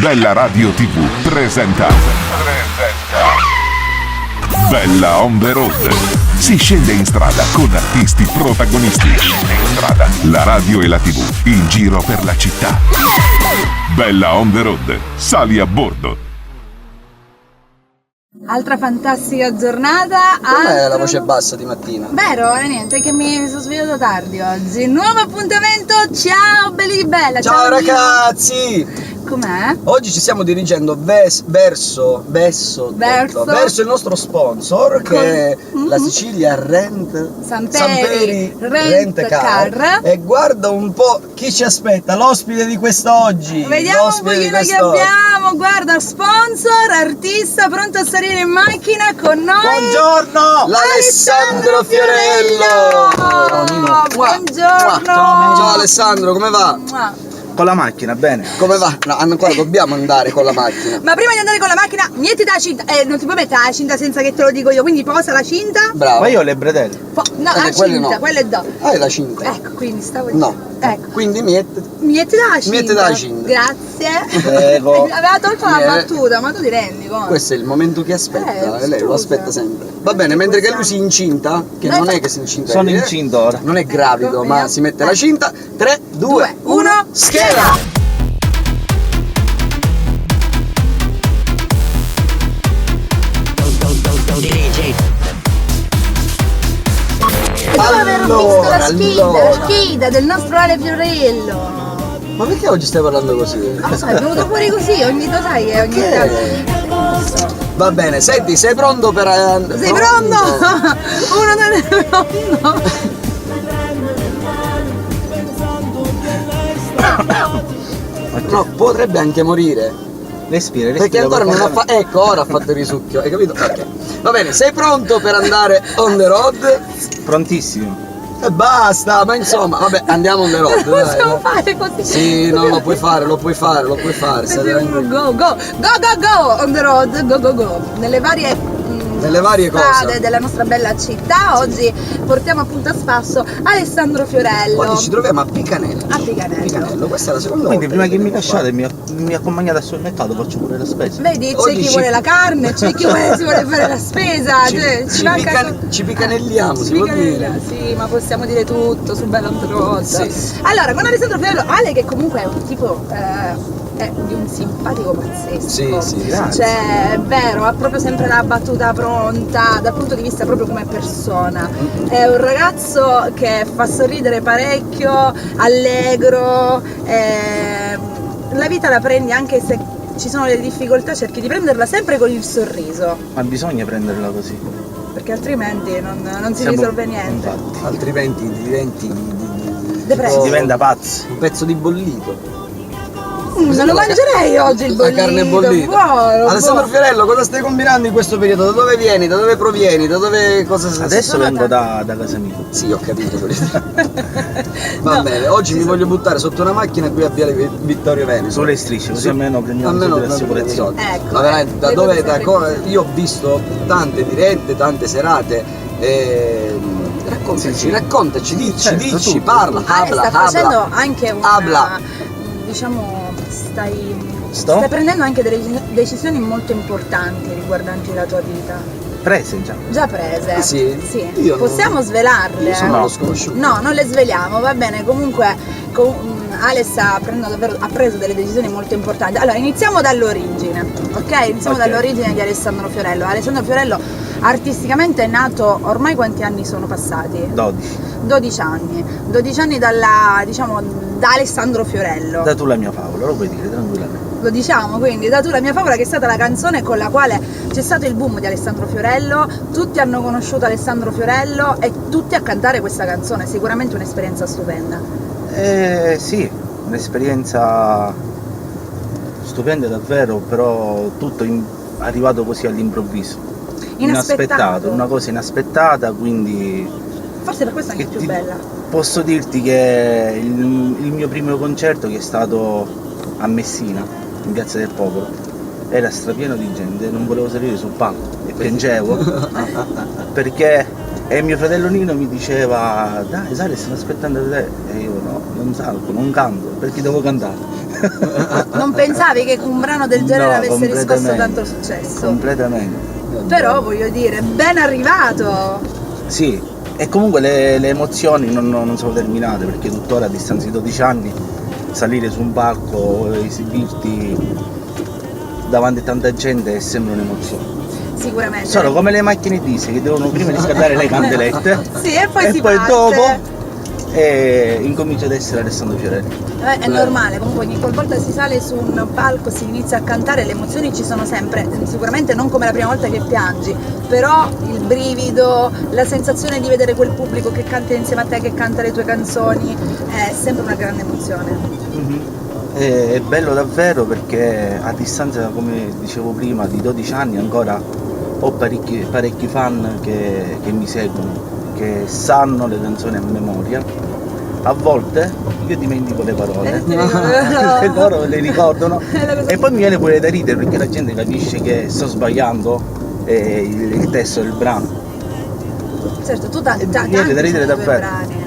Bella Radio TV presenta Bella on the road. Si scende in strada con artisti protagonisti. La radio e la TV in giro per la città. Bella on the road. Sali a bordo. Altra fantastica giornata. Com'è la voce bassa di mattina? Vero, niente, che mi sono svegliato tardi oggi. Nuovo appuntamento, ciao belli di bella. Ciao ragazzi! Com'è? Oggi ci stiamo dirigendo verso il nostro sponsor che è la Sicilia Samperi Rent Car. E guarda un po' chi ci aspetta, l'ospite di quest'oggi. Vediamo un pochino che abbiamo, guarda, sponsor, artista pronto a salire in macchina con noi. Buongiorno! L'Alessandro Fiorello! Buongiorno! Ciao Alessandro, come va? Con la macchina, bene. Come va? No, ancora dobbiamo andare con la macchina. Ma prima di andare con la macchina, mettiti la cinta. Non ti puoi mettere la cinta senza che te lo dico io, quindi posa la cinta. Bravo. Ma io ho le bretelle. No, la cinta, quella è dopo. Hai la cinta? Ecco, quindi stavo No. Ecco. Quindi mettiti la cinta. Mettiti la cinta. Grazie. Prego. Aveva tolto la battuta, ma tu ti rendi conto? Questo è il momento che aspetta, e lei lo scusa. aspetta sempre. Va bene, mentre che lui si incinta, che non è che si incinta. Sono incinto ora. Non è gravido, ma si mette la cinta. 3, 2, 1, schiera! Allora, schida del nostro Ale Fiorello. Ma perché oggi stai parlando così? Non lo so, è venuto fuori così, lo sai che ogni tanto. Va bene, senti, sei pronto per... Sei pronto? Uno delle pronto. No, potrebbe anche morire. Respira. Perché ancora non ha fatto. Ecco, ora ha fatto il risucchio, hai capito? Ok. Va bene, sei pronto per andare on the road? Prontissimo. E basta, ma insomma, vabbè, andiamo on the road. Non possiamo fare così. Sì, no, lo puoi fare. Stai tranquillo. Go on the road, go. Nelle varie strade cose della nostra bella città. Oggi portiamo appunto a spasso Alessandro Fiorello. Oggi ci troviamo a Picanello. Picanello. Questa è la seconda Quindi volta. prima che mi lasciate mi accompagnate al supermercato, faccio pure la spesa. Vedi, c'è Oggi chi ci- vuole la carne, c'è chi si vuole fare la spesa, ci manca ci picanelliamo, si può dire. Sì, ma possiamo dire tutto su Bella on the Road. Sì. Allora, con Alessandro Fiorello, Ale che comunque è un tipo è di un simpatico pazzesco. Sì, grazie. Cioè, è vero, ha proprio sempre la battuta pronta, dal punto di vista proprio come persona. È un ragazzo che fa sorridere parecchio, allegro, la vita la prendi anche se ci sono delle difficoltà, cerchi di prenderla sempre con il sorriso, Ma bisogna prenderla così. perché altrimenti non si Siamo- risolve niente. Infatti. Altrimenti diventi Depresso. Si diventa pazzi. un pezzo di bollito. Non lo mangerei oggi il bollito. La carne bollita. Buono, Alessandro buono. Fiorello, cosa stai combinando in questo periodo? Da dove vieni? Da dove provieni? Da dove cosa sei? Adesso vengo da casa mia. Sì, ho capito. Va bene, oggi mi voglio buttare sotto una macchina qui a Viale Vittorio Veneto. Sulle strisce, così almeno prendiamo Almeno tutte le assicurazioni. Ecco. Ma veramente, da Le dove, cose sempre io ho visto tante dirette, tante serate. Raccontaci, dici, Certo, dici, tutto. parla, Ale sta facendo habla. anche una, Habla. diciamo, stai Sto? prendendo anche delle decisioni molto importanti riguardanti la tua vita. Prese già. Già prese. Ah, sì? Io Possiamo svelarle? Io sono lo sconosciuto. No, non le sveliamo, va bene. Comunque Ale ha preso delle decisioni molto importanti. Allora, iniziamo dall'origine, ok? Iniziamo Ok. dall'origine di Alessandro Fiorello. Alessandro Fiorello artisticamente è nato, ormai quanti anni sono passati? 12. 12 anni. 12 anni da Alessandro Fiorello. Da tu la mia favola, lo puoi dire tranquillamente. Lo diciamo, quindi Da tu la mia favola, che è stata la canzone con la quale c'è stato il boom di Alessandro Fiorello, tutti hanno conosciuto Alessandro Fiorello e tutti a cantare questa canzone, sicuramente un'esperienza stupenda. Sì, un'esperienza stupenda davvero, però tutto arrivato così all'improvviso. Inaspettato. Una cosa inaspettata, quindi Forse per questo è anche Che più ti- bella. posso dirti che il mio primo concerto, che è stato a Messina, in Piazza del Popolo, era strapieno di gente, non volevo salire sul palco e piangevo perché mio fratello Nino mi diceva: dai Sale, stanno aspettando te, e io no, non salgo, non canto, perché devo cantare. Non pensavi che un brano del genere No, avesse riscosso completamente. tanto successo? Completamente. Però voglio dire, ben arrivato! Sì, e comunque le emozioni non sono terminate, perché tuttora a distanza di 12 anni salire su un palco e esibirti davanti a tanta gente è sempre un'emozione. Sicuramente. Sono come le macchine diesel che devono prima riscaldare le candelette Sì, e poi si poi parte. dopo incomincia ad essere Alessandro Fiorelli. È normale, comunque ogni qualvolta si sale su un palco, si inizia a cantare, le emozioni ci sono sempre, sicuramente non come la prima volta che piangi, però il brivido, la sensazione di vedere quel pubblico che canta insieme a te, che canta le tue canzoni, è sempre una grande emozione. È bello davvero, perché a distanza, come dicevo prima, di 12 anni ancora ho parecchi fan che mi seguono, che sanno le canzoni a memoria. A volte io dimentico le parole e loro le ricordano e poi mi viene pure da ridere, perché la gente capisce che sto sbagliando il testo del brano. Certo, tu viene tanti da sono ridere i tuoi davvero. brani.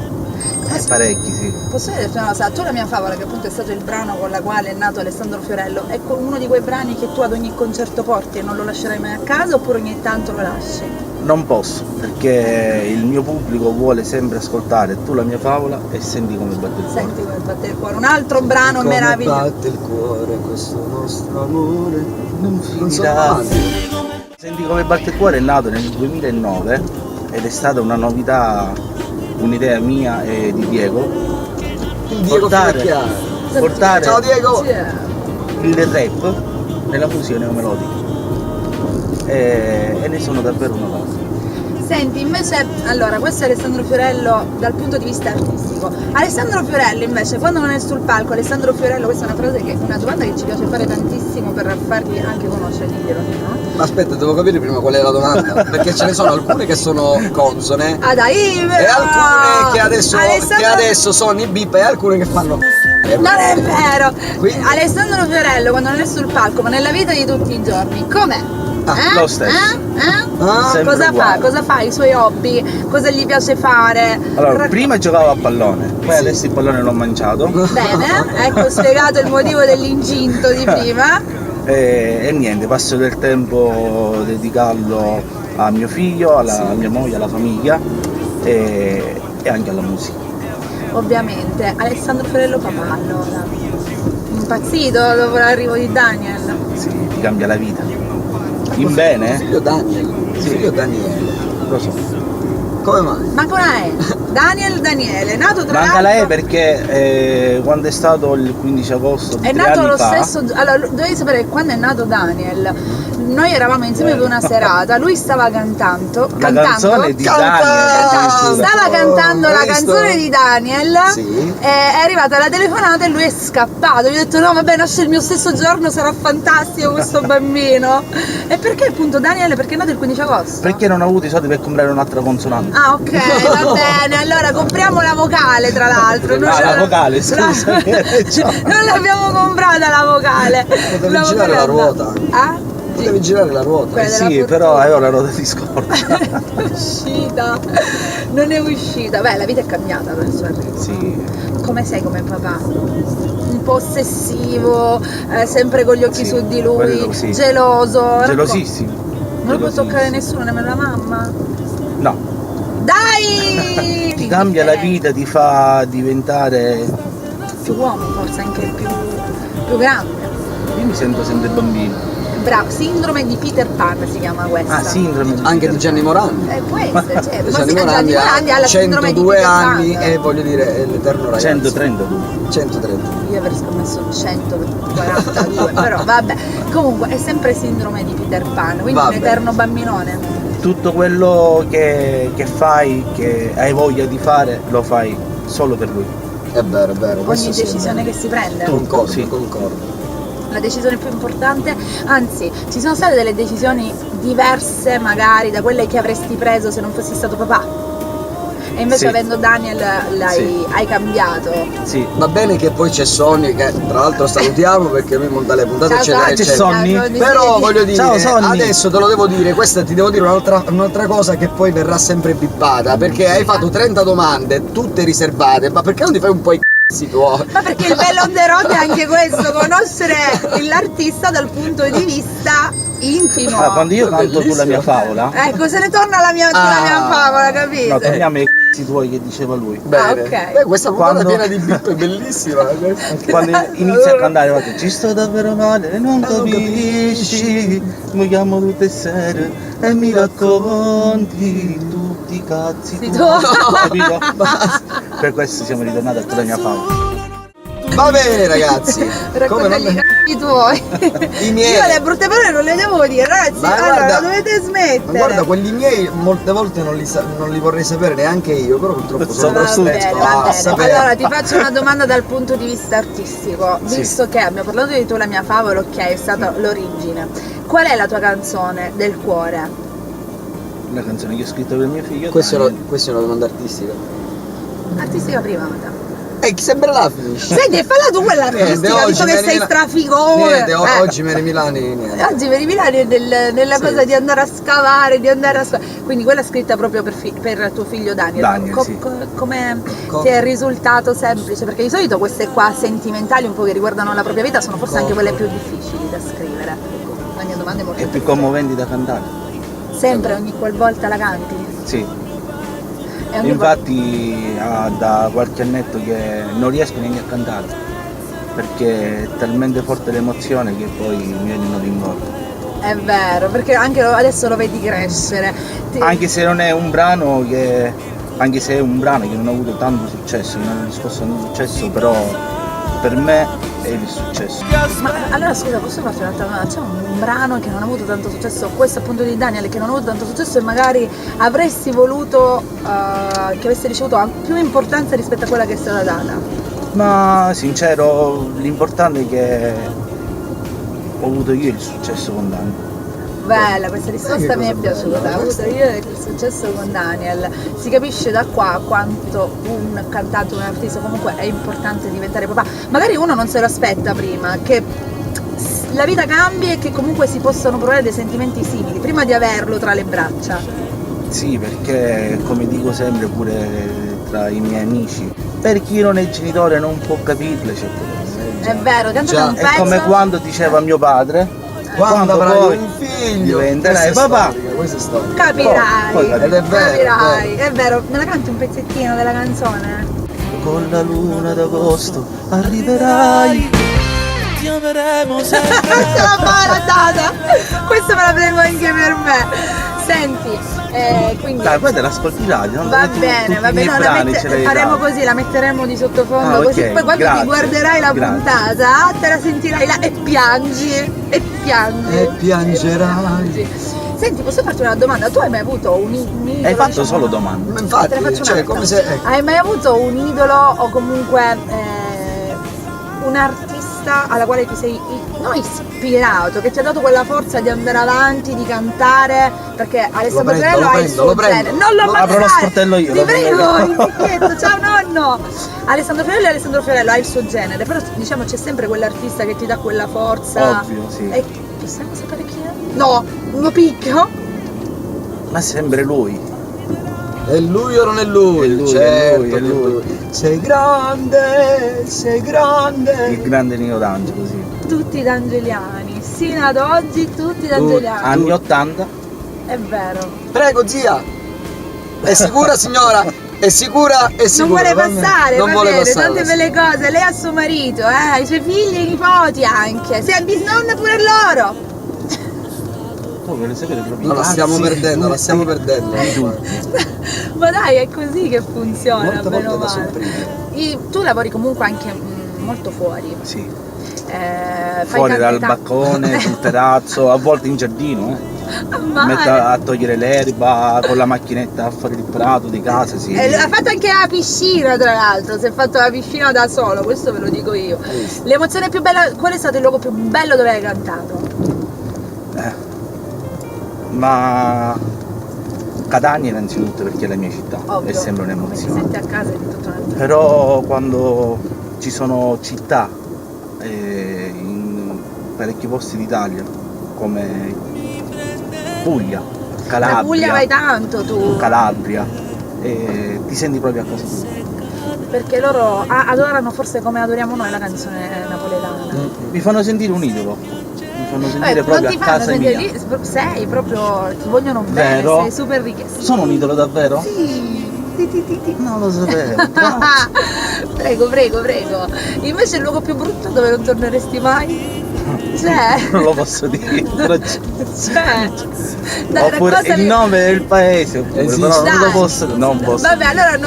Parecchi, sì. Posso dirti una cosa? Tu La mia favola, che appunto è stato il brano con la quale è nato Alessandro Fiorello, è uno di quei brani che tu ad ogni concerto porti e non lo lascerai mai a casa, oppure ogni tanto lo lasci? Non posso, perché il mio pubblico vuole sempre ascoltare Tu la mia favola e Senti come batte il cuore. Senti come batte il cuore, un altro brano Come meraviglioso. batte il cuore questo nostro amore. Non sono finirà. male. Senti come batte il cuore è nato nel 2009 ed è stata una novità, un'idea mia e di Diego. Diego Finocchiaro. portare Ciao Diego! il rap nella fusione melodica. E ne sono davvero onorato. Senti, invece, allora, questo è Alessandro Fiorello dal punto di vista artistico. Alessandro Fiorello invece, quando non è sul palco, Alessandro Fiorello, questa è una domanda che ci piace fare tantissimo per fargli anche conoscere gli ironì, no? Ma aspetta, devo capire prima qual è la domanda, perché ce ne sono alcune che sono consone Ah dai, e alcune che Alessandro... adesso sono i bip e alcune che fanno. Non è vero! Quindi- Alessandro Fiorello quando non è sul palco, ma nella vita di tutti i giorni, com'è? Lo stesso. Sempre Cosa fa? uguale. Cosa fa? I suoi hobby? Cosa gli piace fare? Allora, prima giocavo a pallone, poi adesso il pallone l'ho mangiato. Bene, ecco spiegato il motivo dell'incinto di prima. E niente, passo del tempo a dedicarlo a mio figlio, a mia moglie, alla famiglia e anche alla musica. Ovviamente, Alessandro Fiorello papà allora. Impazzito dopo l'arrivo di Daniel. Sì, ti cambia la vita. In bene? Figlio Daniel. Sì. Figlio Daniele. Lo so. Come mai? Manca una E. Daniele, nato tra Manca la E l'altro. perché quando è stato il 15 agosto di È 3 nato anni lo fa, stesso. Allora, dovevi sapere che quando è nato Daniel, noi eravamo insieme per una serata, lui stava cantando. la canzone di Daniel. Stava cantando la Hai visto? canzone di Daniel. Sì. È arrivata la telefonata e lui è scappato. Gli ho detto: no, vabbè, nasce il mio stesso giorno, sarà fantastico questo bambino. E perché appunto Daniel? Perché è nato il 15 agosto? Perché non ho avuto i soldi per comprare un'altra consonante? Ah, ok, va bene. Allora compriamo la vocale, tra l'altro. Non Ah, ce la vocale, scusa, hai ragione. Non l'abbiamo comprata la vocale. Potevi La girare la vocale ruota. Ah? Potevi girare la ruota. Quella della Sì, fortuna. però avevo la ruota di scorta. È uscita. Non è uscita. Beh, la vita è cambiata con il suo arrivo. Sì. Come sei come papà? Un po' ossessivo, sempre con gli occhi Sì, su di lui, quello sì. geloso. Gelosissimo. Non lo può toccare nessuno, nemmeno la mamma. No, Dai! ti cambia la vita, ti fa diventare. Più uomo, forse anche più grande. Io mi sento sempre bambino. Bravo, sindrome di Peter Pan si chiama questa. Ah, sindrome di Anche Peter di Gianni Morandi. Può essere, certo. Ma Gianni sì, Morandi Gianni ha la ha sindrome di 102 Peter Pan. anni e voglio dire è l'eterno ragazzo. 132. 130. Io avrei scommesso 142, però vabbè. Comunque è sempre sindrome di Peter Pan, quindi Vabbè. un eterno bambinone. Tutto quello che fai, che hai voglia di fare, lo fai solo per lui. È vero, Ogni questo sì, decisione che si prende. Concordo, Sì. concordo. La decisione più importante, anzi, ci sono state delle decisioni diverse magari da quelle che avresti preso se non fossi stato papà. E invece Sì. avendo Daniel hai cambiato. Sì. Va bene che poi c'è Sonny che tra l'altro salutiamo perché lui monta le puntate Ciao, eccetera Sonny. C'è eccetera. Sonny? Ciao, Sonny. Però Sì. voglio dire, Ciao, Sonny. adesso te lo devo dire, questa ti devo dire un'altra cosa che poi verrà sempre bippata, perché hai fatto 30 domande, tutte riservate, ma perché non ti fai un po' i tuoi. Ma perché il bello on the road è anche questo, conoscere l'artista dal punto di vista intimo. Allora, quando io canto tu la mia favola, Ecco, se ne torna la mia favola, capito? no, torniamo ai c***i tuoi che diceva lui. Bene. ok. Beh, questa puntata Quando- piena di bip è bellissima. Quando inizia a cantare, guarda, ci sto davvero male, non capisci, mi chiamo tutte sere e mi racconti tutti i cazzi Sì, tuoi. tu. Capito? Per questo siamo ritornati a tu la mia favola. Va bene ragazzi. Raccontagli i cazzi tuoi. I miei. Io le brutte parole non le devo dire, ragazzi. Ma Allora, guarda- dovete Ma smettere. guarda, quelli miei molte volte non li vorrei sapere neanche io, però purtroppo sono Va costretto bene, va a bene. sapere. Allora ti faccio una domanda dal punto di vista artistico. Sì. Visto che abbiamo parlato di Tu la mia favola, ok, è stata l'origine. Qual è la tua canzone del cuore? La canzone che ho scritto per mio figlio. Questa è Daniel. una domanda artistica. Artistica privata. Sempre là finisce. Senti, falla tu quella artistica, visto che sei strafigone. Niente, oggi Mary Milani niente. Oggi per i Milani è nella Sì. cosa di andare a scavare, quindi quella è scritta proprio per tuo figlio Daniel. Daniel, sì. Come ti è risultato semplice? Perché di solito queste qua sentimentali, un po' che riguardano la propria vita, sono forse anche quelle più difficili da scrivere. Ecco, la mia domanda è molto È più commoventi da cantare. sempre, ogni qualvolta la canti. Sì. E ogni Infatti da qualche annetto che non riesco neanche a cantare, perché è talmente forte l'emozione che poi mi viene un nodo in gola. È vero, perché anche adesso lo vedi crescere. Anche se non è un brano che. Anche se è un brano che non ha avuto tanto successo, non ha riscosso tanto successo, però per me è il successo. Ma allora scusa, posso farti un'altra domanda? C'è un brano che non ha avuto tanto successo, questo appunto di Daniel che non ha avuto tanto successo e magari avresti voluto che avesse ricevuto più importanza rispetto a quella che è stata data? Ma sincero, l'importante è che ho avuto io il successo con Daniel. Bella, questa risposta mi è piaciuta, ho avuto io il successo con Daniel. Si capisce da qua quanto un cantante, un artista comunque è importante diventare papà. Magari uno non se lo aspetta prima, che la vita cambia e che comunque si possano provare dei sentimenti simili, prima di averlo tra le braccia. Sì, perché come dico sempre pure tra i miei amici, per chi non è genitore non può capirle certe cose. È vero, tanto Già. un È pezzo. come quando diceva mio padre, Quando avrai poi un figlio diventerai questa è papà. storica, questa è storica. Capirai, Poi Ed è vero, capirai, è vero, me la canti un pezzettino della canzone? con la luna d'agosto arriverai. Ti ameremo Questa sempre. la data! Questa me la prendo anche per me. Senti, quindi Dai, poi te l'ascolti in radio, no? va Tutti- bene, tutti va i bene, miei no, brani ce l'hai in faremo radio. così, la metteremo di sottofondo, Ah, così ok, poi quando grazie, ti guarderai la grazie. puntata te la sentirai là e piangi, e piangi. E piangerai. Senti, posso farti una domanda? Tu hai mai avuto un idolo? Hai fatto diciamo- solo domande. Ma Te ne infatti, faccio cioè, un'altra. come se. ecco. Hai mai avuto un idolo o comunque un artista alla quale ti sei non ispirato, che ti ha dato quella forza di andare avanti, di cantare? Perché Alessandro prendo, Fiorello lo ha il prendo, suo lo prendo. genere. Non lo Apro lo passare! sportello io, Ti lo prego, prendo. il picchetto, ciao nonno! Alessandro Fiorello ha il suo genere, però diciamo c'è sempre quell'artista che ti dà quella forza. Ovvio, sì. E possiamo sapere chi è? No, lo picchio? Ma sempre lui. È lui o non è lui? È lui, certo, è lui. Sei grande, sei grande. Il grande Nino D'Angelo, sì. Tutti d'Angeliani, sino ad oggi tutti d'Angeliani. Anni 80. È vero. Prego, zia. È sicura, signora? È sicura? È Non sicura. vuole va bene. passare, Non va vuole bene, passare. tante belle cose, lei ha suo marito, i suoi figli e i nipoti anche, sei bisnonna pure loro. Poi vuole sapere proprio. No, la stiamo Cazzi, perdendo, la stiamo perdendo. Ma dai, è così che funziona, Molte bene o volte da male. soffrire. Tu lavori comunque anche molto fuori. Sì. Fai Fuori dal cantità- balcone, sul terrazzo, a volte in giardino, Ammare. Metto a togliere l'erba con la macchinetta a fare il prato di casa, sì. Ha fatto anche la piscina, tra l'altro, si è fatto la piscina da solo, questo ve lo dico io. L'emozione più bella, qual è stato il luogo più bello dove hai cantato? Ma Catania innanzitutto perché è la mia città, Ovvio, è sempre come ti un'emozione. senti a casa di tutto un altro. Però quando ci sono città in parecchi posti d'Italia, come Puglia, La Puglia vai Calabria, tanto tu. Calabria, ti senti proprio a casa tua. perché loro adorano forse come adoriamo noi la canzone napoletana. Mi fanno sentire un idolo. Mi fanno sentire proprio non a ti fanno casa sentire mia. lì, sei proprio, ti vogliono bene, Vero? sei super richiesto. Sono un idolo davvero? Sì. Non lo sapevo. Prego. Invece il luogo più brutto dove non torneresti mai? Non lo posso dire. Oppure il nome del paese, oppure, però non lo posso. Non posso. Vabbè, allora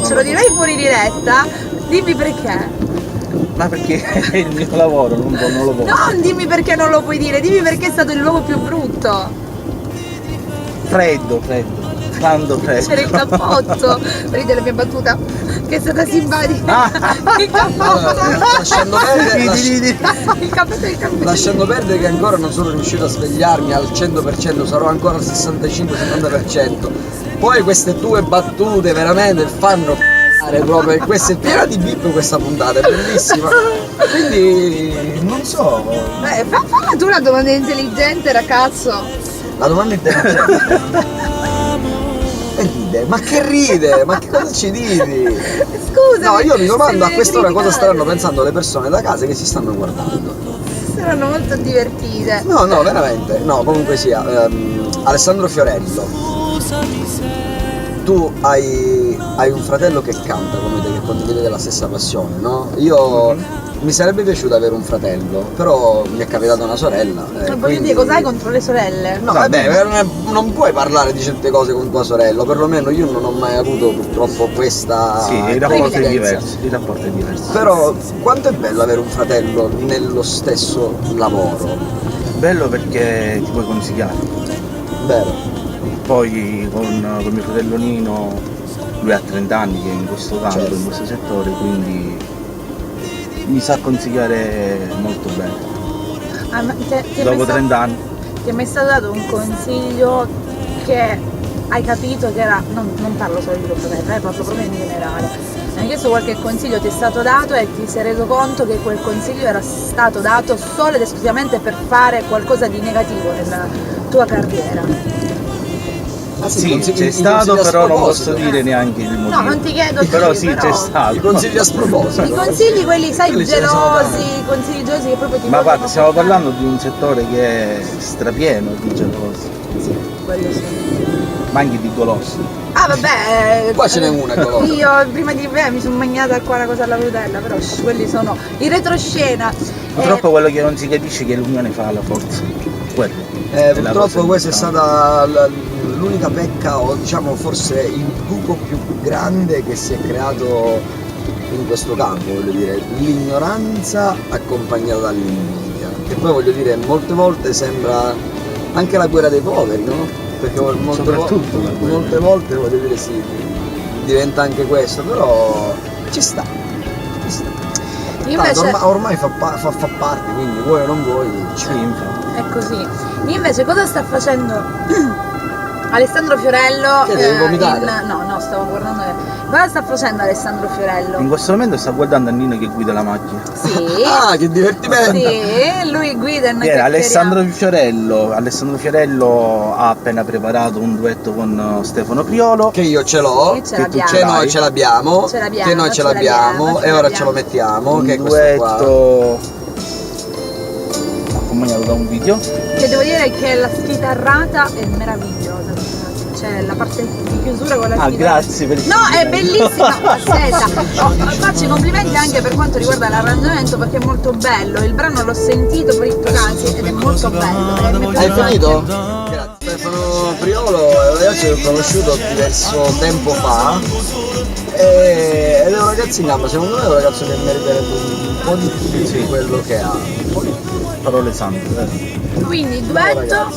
ce lo direi fuori diretta. Dimmi perché. Ma perché è il mio lavoro, non lo posso. Non dimmi perché non lo puoi dire, dimmi perché è stato il luogo più brutto. Freddo. Tanto freddo. C'era il cappotto. Ride la mia battuta, che è stata simpatica. Il cappotto. Lasciando perdere che ancora non sono riuscito a svegliarmi al 100%, sarò ancora al 65-70%. Poi queste tue battute veramente fanno proprio, questa è piena di bip questa puntata, è bellissima. Quindi non so. Falla tu una domanda intelligente, ragazzo. La domanda intelligente. Ma che ride? Ma che cosa ci ridi? Scusa. No, io mi domando a quest'ora cosa staranno pensando le persone da casa che si stanno guardando. Saranno molto divertite. No, veramente. No, comunque sia. Alessandro Fiorello. Tu hai un fratello che canta come te, che condivide la stessa passione, no? Io mi sarebbe piaciuto avere un fratello, però mi è capitata una sorella. Voglio dire, cos'hai contro le sorelle? No, vabbè, non puoi parlare di certe cose con tua sorella, perlomeno io non ho mai avuto purtroppo questa. Sì, il rapporto è diverso. Però quanto è bello avere un fratello nello stesso lavoro. Bello perché ti puoi consigliare. Vero. Poi con mio fratello Nino, lui ha 30 anni che è in questo campo, certo, in questo settore, quindi mi sa consigliare molto bene. Dopo 30 anni. Ti è mai stato dato un consiglio che hai capito che era, non parlo solo di tuo fratello, parlo proprio in generale. Mi hai chiesto qualche consiglio ti è stato dato e ti sei reso conto che quel consiglio era stato dato solo ed esclusivamente per fare qualcosa di negativo nella tua carriera. Sì, c'è stato, però non posso dire neanche il motivo. No, non ti chiedo però sì, c'è stato. I consigli a sproposito. I consigli quelli, sai, gelosi, i consigli gelosi che proprio ti. Ma guarda, stiamo parlando di un settore che è strapieno di gelosi. Sì, quello sì. Ma anche di golossi. Ah vabbè, qua ce n'è una golosa. Io prima di me mi sono mangiata qua una cosa alla frutella, però quelli sono i retroscena. Purtroppo quello che non si capisce è che l'unione fa la forza. Quello. Purtroppo questa è stata l'unica pecca, o diciamo forse il buco più grande che si è creato in questo campo, voglio dire, l'ignoranza accompagnata dall'invidia. E poi voglio dire, molte volte sembra anche la guerra dei poveri, no? Perché molte volte voglio dire sì, diventa anche questo, però ci sta. Invece, ormai fa parte, quindi vuoi o non vuoi, è così. Invece cosa sta facendo Alessandro Fiorello? Che devi vomitare? No, stavo guardando. Cosa sta facendo Alessandro Fiorello? In questo momento sta guardando a Nino che guida la macchina. Sì. Ah, che divertimento! Sì, lui guida e noi Alessandro Fiorello ha appena preparato un duetto con Stefano Priolo. Che io ce l'ho, che noi ce l'abbiamo, e ora ce lo mettiamo. Che è questo duetto accompagnato da un video. Che devo dire che la schitarrata è meravigliosa, cioè la parte di chiusura con la schitarrata. Grazie per il No, è bellissima, aspetta. Faccio i complimenti anche per quanto riguarda l'arrangiamento perché è molto bello. Il brano l'ho sentito poc'anzi ed è molto bello. Hai finito? Grazie. Stefano Priolo è un ragazzo che ho conosciuto diverso tempo fa ed è un ragazzo in gamba, secondo me è un ragazzo che meriterebbe un po' di più di quello che ha. Un po' di più. Parole sante. Quindi duetto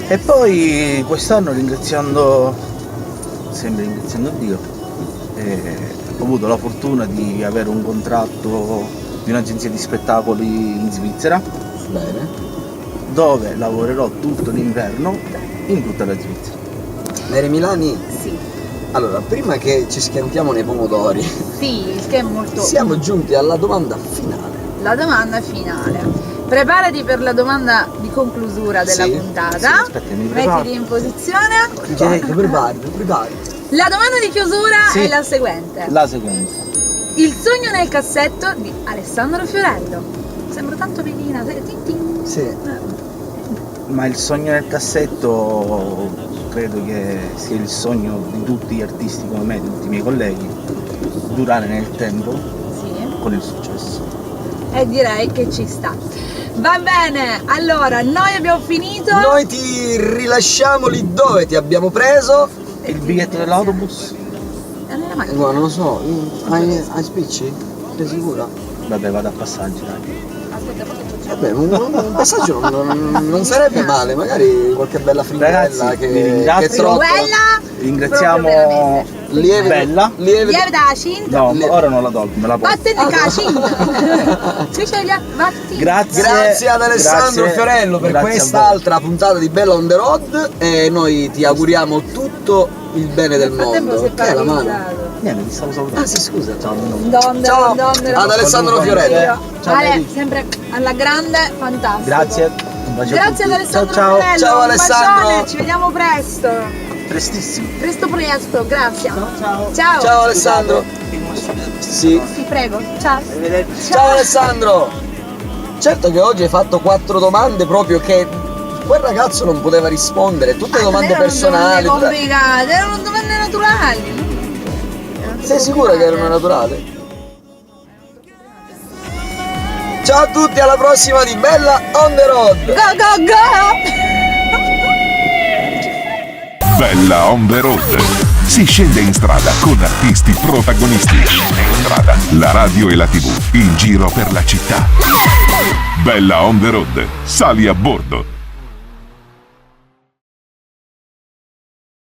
e poi quest'anno ringraziando Dio ho avuto la fortuna di avere un contratto di un'agenzia di spettacoli in Svizzera. Bene. Dove lavorerò tutto l'inverno in tutta la Svizzera. Neri Milani? Sì. Allora, prima che ci schiantiamo nei pomodori, sì, che è molto. Siamo giunti alla domanda finale. La domanda finale. Preparati per la domanda di conclusura della puntata. Sì, aspetta, mi preparo. Mettiti in posizione. Prepari. La domanda di chiusura Sì. è la seguente. La seconda. Il sogno nel cassetto di Alessandro Fiorello. Sembra tanto pedina. Sì. Ma il sogno nel cassetto credo che sia il sogno di tutti gli artisti come me, di tutti i miei colleghi, durare nel tempo Sì. con il successo. E direi che ci sta. Va bene, allora noi abbiamo finito. Noi ti rilasciamo lì dove ti abbiamo preso. Il biglietto dell'autobus? Nella macchina. Guarda, non lo so, hai spicci? Sei sicura? Vabbè, vado a passaggi, dai. Aspetta, poi faccio- Vabbè, un passaggio non sarebbe male, magari qualche bella frittella Ragazzi, vi che ringrazio. trottola. Quella Ringraziamo proprio veramente. Lieve, Bella. lieve. Lieve da cinta. No, ma ora non la tolgo, me la porto. Vattene a cinta. Ci c'è via, vatti. Grazie ad Alessandro grazie, Fiorello per grazie a quest'altra puntata di Bella on the Road e noi ti auguriamo tutto il bene del Nel frattempo mondo. si è Che è la mano? paralizzato. Niente, vi stavo salutando. Ah sì, scusa. Ciao, Donne, Ciao donne, ad Alessandro Fiorello. Ciao, Ale, Mary. sempre alla grande, fantastico. Grazie. Un bacio a Grazie ad tutti. Alessandro Ciao, ciao. Fiorello. Ciao, un Alessandro. bacione, ci vediamo presto. Prestissimo. Presto, grazie. Ciao. Ciao. Ciao Alessandro. Sì. Ti prego. Ciao. Arrivederci. Ciao Alessandro. Certo che oggi hai fatto 4 domande proprio che quel ragazzo non poteva rispondere, tutte domande Non erano personali. domande complicate, erano domande naturali. Sei sicura che erano naturali? Ciao a tutti, alla prossima di Bella on the Road. Go, go, go! Bella on the road. Si scende in strada con artisti protagonisti. In strada, la radio e la TV in giro per la città. Bella on the road. Sali a bordo.